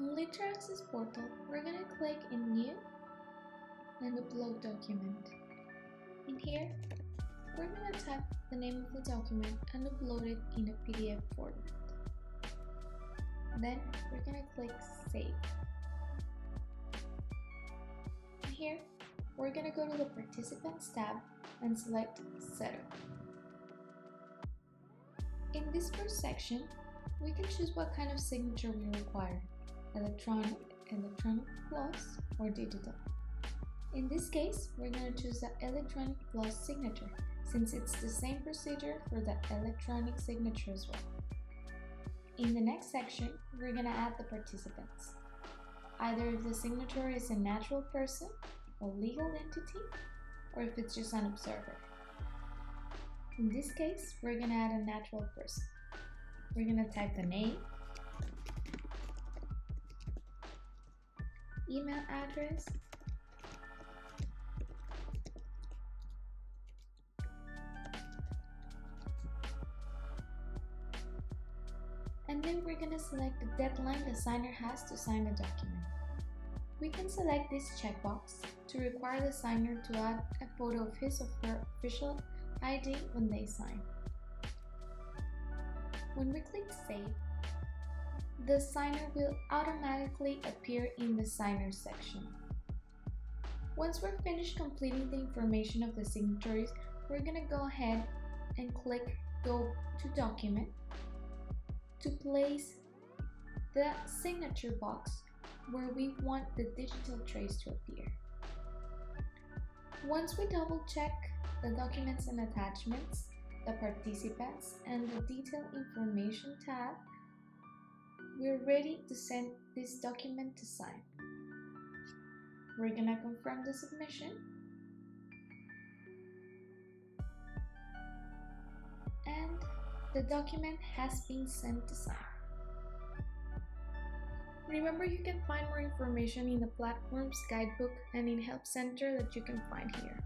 On LiteraCaccess portal, we're going to click in New and Upload Document. In here, we're going to type the name of the document and upload it in a PDF format. Then we're going to click Save. And here, we're going to go to the Participants tab and select Setup. In this first section, we can choose what kind of signature we require: electronic, electronic plus, or digital. In this case, we're going to choose the electronic plus signature, since it's the same procedure for the electronic signature as well. In the next section, we're going to add the participants, either if the signature is a natural person, a legal entity, or if it's just an observer. In this case, we're going to add a natural person. We're going to type the name, email address, and then we're going to select the deadline the signer has to sign the document. We can select this checkbox to require the signer to add a photo of his or her official ID when they sign. When we click Save, the signer will automatically appear in the Signer section. Once we're finished completing the information of the signatories, we're going to go ahead and click Go to Document to place the signature box where we want the digital trace to appear. Once we double check the documents and attachments, the participants, and the detailed information tab, we're ready to send this document to sign. We're gonna confirm the submission, and the document has been sent to sign. Remember, you can find more information in the platform's guidebook and in Help Center that you can find here.